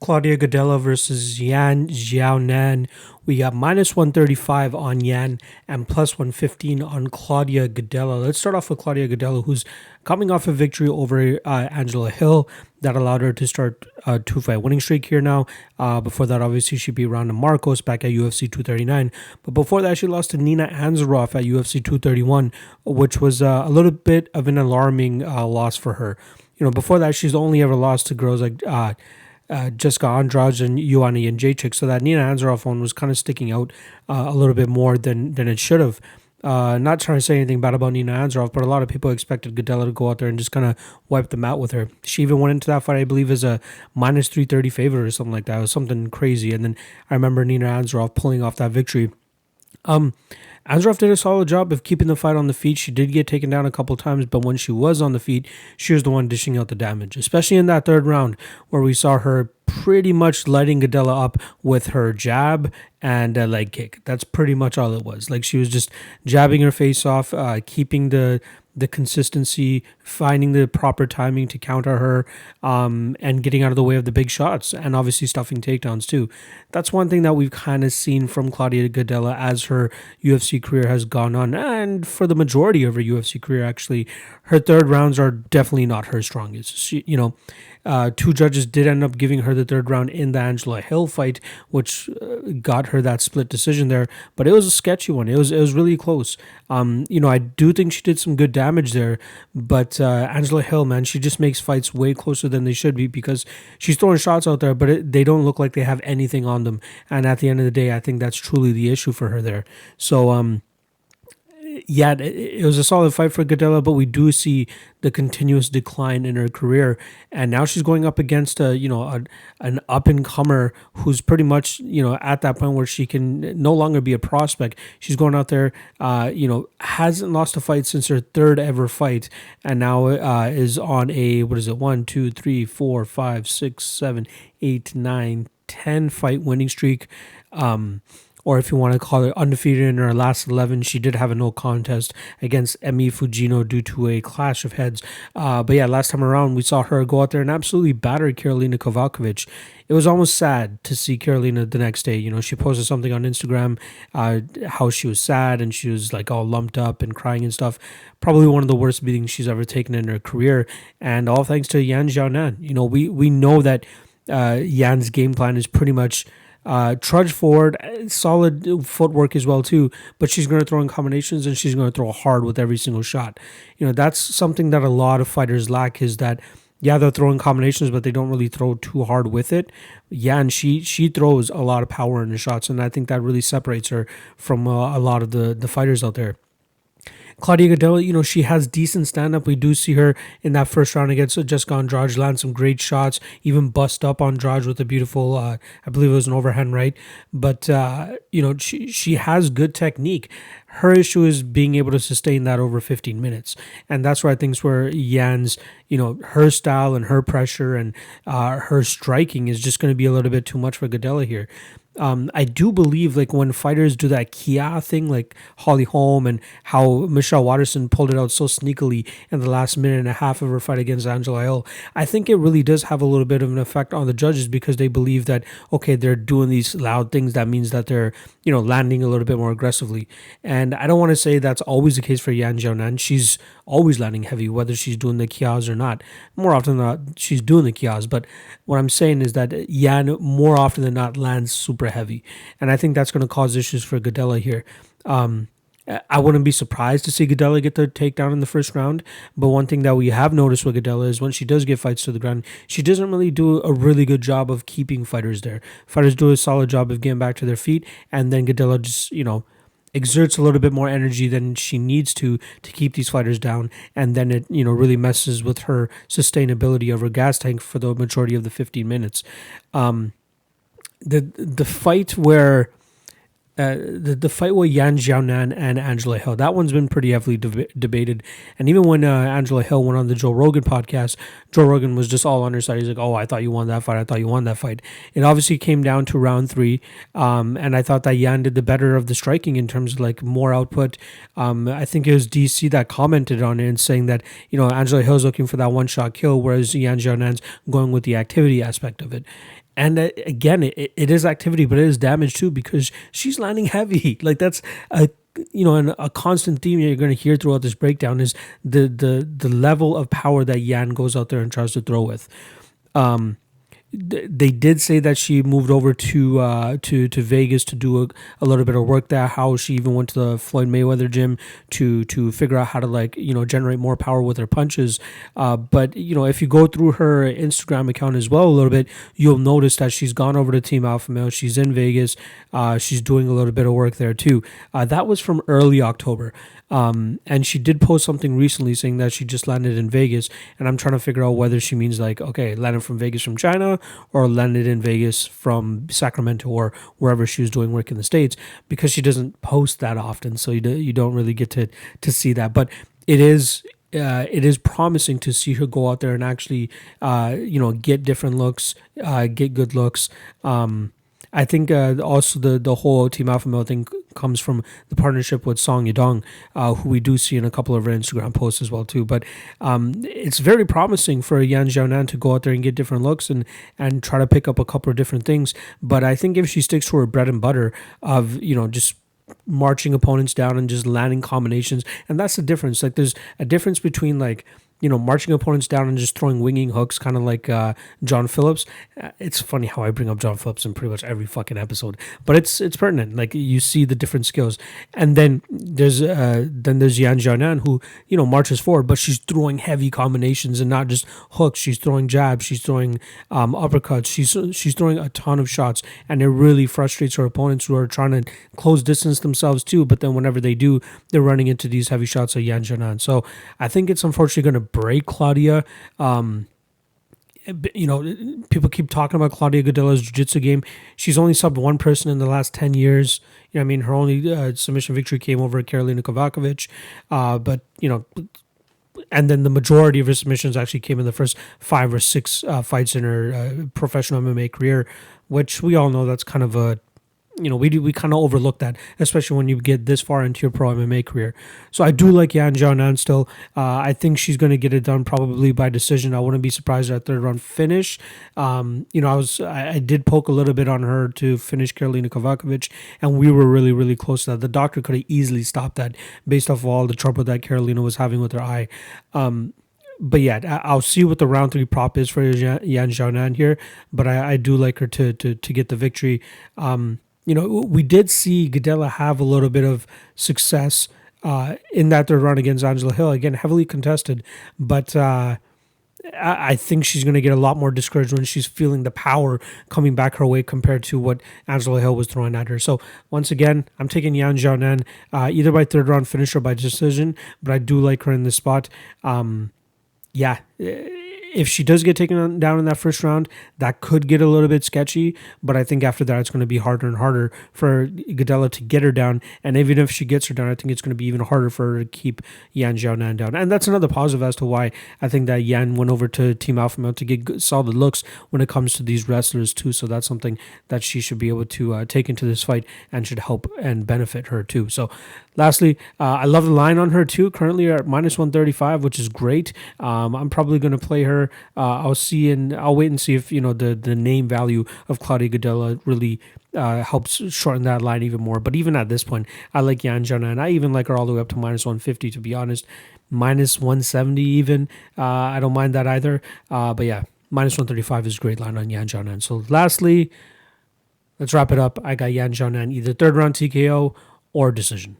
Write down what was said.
Claudia Gadelha versus Yan Xaionan. We got minus 135 on Yan and plus 115 on Claudia Gadelha. Let's start off with Claudia Gadelha, who's coming off a victory over Angela Hill that allowed her to start a two-fight winning streak here now. Before that, obviously, she beat Ronda Marcos back at UFC 239. But before that, she lost to Nina Ansaroff at UFC 231, which was a little bit of an alarming loss for her. You know, before that, she's only ever lost to girls like Jessica Andrade and Ioana Jędrzejczyk, so that Nina Ansaroff one was kind of sticking out a little bit more than it should have. Not trying to say anything bad about Nina Ansaroff, but a lot of people expected Gadelha to go out there and just kind of wipe them out with her. She even went into that fight, I believe, as a minus 330 favorite or something like that. It was something crazy. And then I remember Nina Ansaroff pulling off that victory. Ansaroff did a solid job of keeping the fight on the feet. She did get taken down a couple times, but when she was on the feet, she was the one dishing out the damage, especially in that third round where we saw her pretty much lighting Gadelha up with her jab and a leg kick. That's pretty much all it was. Like, she was just jabbing her face off, keeping the consistency, finding the proper timing to counter her, and getting out of the way of the big shots, and obviously stuffing takedowns too. That's one thing that we've kind of seen from Claudia Gadelha as her UFC career has gone on, and for the majority of her UFC career, actually, her third rounds are definitely not her strongest. She, two judges did end up giving her the third round in the Angela Hill fight, which got her that split decision there. But it was a sketchy one. It was really close. I do think she did some good damage there. But Angela Hill, man, she just makes fights way closer than they should be because she's throwing shots out there, but they don't look like they have anything on them. And at the end of the day, I think that's truly the issue for her there. So, yeah, it was a solid fight for Gadelha, but we do see the continuous decline in her career, and now she's going up against an up and comer who's pretty much at that point where she can no longer be a prospect. She's going out there, hasn't lost a fight since her third ever fight, and now is on a 1, 2, 3, 4, 5, 6, 7, 8, 9, 10 fight winning streak. Or if you want to call it undefeated in her last 11. She did have a no contest against Emi Fujino due to a clash of heads. But yeah, last time around, we saw her go out there and absolutely batter Karolina Kowalkiewicz. It was almost sad to see Karolina the next day. She posted something on Instagram, how she was sad and she was like all lumped up and crying and stuff. Probably one of the worst beatings she's ever taken in her career. And all thanks to Yan Xaionan. We know that Yan's game plan is pretty much trudge forward, solid footwork as well too, but she's going to throw in combinations and she's going to throw hard with every single shot. That's something that a lot of fighters lack, is that, yeah, they're throwing combinations, but they don't really throw too hard with it. Yeah, and she throws a lot of power in the shots, and I think that really separates her from a lot of the fighters out there. Claudia Gadelha, she has decent stand-up. We do see her in that first round against Jessica Andrade land some great shots, even bust up Andrade with a beautiful, I believe it was an overhand right. But, she has good technique. Her issue is being able to sustain that over 15 minutes. And that's where I think is where Yan's, her style and her pressure and her striking is just going to be a little bit too much for Gadelha here. I do believe, like, when fighters do that Kia thing, like Holly Holm, and how Michelle Waterson pulled it out so sneakily in the last minute and a half of her fight against Angela Hill, I think it really does have a little bit of an effect on the judges, because they believe that, okay, they're doing these loud things. That means that they're, landing a little bit more aggressively. And I don't want to say that's always the case for Yan Xaionan. She's always landing heavy, whether she's doing the Kias or not. More often than not, she's doing the Kias. But what I'm saying is that Yan, more often than not, lands super heavy. And I think that's going to cause issues for Gadelha here. I wouldn't be surprised to see Gadelha get the takedown in the first round. But one thing that we have noticed with Gadelha is when she does get fights to the ground, she doesn't really do a really good job of keeping fighters there. Fighters do a solid job of getting back to their feet, and then Gadelha just, exerts a little bit more energy than she needs to keep these fighters down, and then it really messes with her sustainability of her gas tank for the majority of the 15 minutes. The fight where the fight with Yan Xaionan and Angela Hill, that one's been pretty heavily debated. And even when Angela Hill went on the Joe Rogan podcast, Joe Rogan was just all on her side. He's like, oh, I thought you won that fight. I thought you won that fight. It obviously came down to round 3. And I thought that Yan did the better of the striking in terms of like more output. I think it was DC that commented on it and saying that, Angela Hill's looking for that one-shot kill, whereas Yan Xiaonan's going with the activity aspect of it. And again, it is activity, but it is damage too because she's landing heavy. Like that's a and a constant theme you're going to hear throughout this breakdown is the level of power that Yan goes out there and tries to throw with. Um, they did say that she moved over to Vegas to do a little bit of work there. How she even went to the Floyd Mayweather gym to figure out how to generate more power with her punches. But if you go through her Instagram account as well a little bit, you'll notice that she's gone over to Team Alpha Male. She's in Vegas. She's doing a little bit of work there too. That was from early October. And she did post something recently saying that she just landed in Vegas, and I'm trying to figure out whether she means landed from Vegas from China or landed in Vegas from Sacramento or wherever she was doing work in the States, because she doesn't post that often, so you don't really get to see that. But it is promising to see her go out there and actually get different looks, get good looks. I think also the whole Team Alpha Male thing comes from the partnership with Song Yadong, who we do see in a couple of her Instagram posts as well too. But it's very promising for Yan Xaionan to go out there and get different looks and try to pick up a couple of different things. But I think if she sticks to her bread and butter of just marching opponents down and just landing combinations, and that's the difference. Like there's a difference between marching opponents down and just throwing winging hooks, kind of like John Phillips. It's funny how I bring up John Phillips in pretty much every fucking episode, but it's pertinent. Like you see the different skills, and then there's Yan Xiaonan who marches forward, but she's throwing heavy combinations and not just hooks. She's throwing jabs, she's throwing uppercuts, she's throwing a ton of shots, and it really frustrates her opponents who are trying to close distance themselves too. But then whenever they do, they're running into these heavy shots of Yan Xiaonan. So I think it's unfortunately going to break Claudia. People keep talking about Claudia Gadelha's jiu-jitsu game. She's only subbed one person in the last 10 years. Her only submission victory came over Karolina Kovacevic. And then the majority of her submissions actually came in the first 5 or 6 fights in her professional MMA career, which we all know that's kind of a we kind of overlook that, especially when you get this far into your pro MMA career. So I do like Yan Xiaonan still. I think she's going to get it done probably by decision. I wouldn't be surprised at third round finish. I did poke a little bit on her to finish Karolina Kovacevic, and we were really, really close to that. The doctor could have easily stopped that based off of all the trouble that Karolina was having with her eye. But yeah, I'll see what the round 3 prop is for Yan Xiaonan here. But I do like her to get the victory. We did see Gadelha have a little bit of success in that third round against Angela Hill. Again, heavily contested, but I think she's going to get a lot more discouraged when she's feeling the power coming back her way compared to what Angela Hill was throwing at her. So once again, I'm taking Yan Xiaonan either by third round finish or by decision, but I do like her in this spot. If she does get taken down in that first round, that could get a little bit sketchy. But I think after that, it's going to be harder and harder for Gadelha to get her down. And even if she gets her down, I think it's going to be even harder for her to keep Yan Xiaonan down. And that's another positive as to why I think that Yan went over to Team Alpha Male to get good, solid looks when it comes to these wrestlers too. So that's something that she should be able to take into this fight and should help and benefit her too. So lastly, I love the line on her too. Currently at -135, which is great. I'm probably going to play her. I'll wait and see if the name value of Claudia Gadelha really helps shorten that line even more. But even at this point, I like Yan Xiaonan, and I even like her all the way up to -150. To be honest, -170 even. I don't mind that either. But yeah, -135 is a great line on Yan Xiaonan. So lastly, let's wrap it up. I got Yan Xiaonan either third round TKO or decision.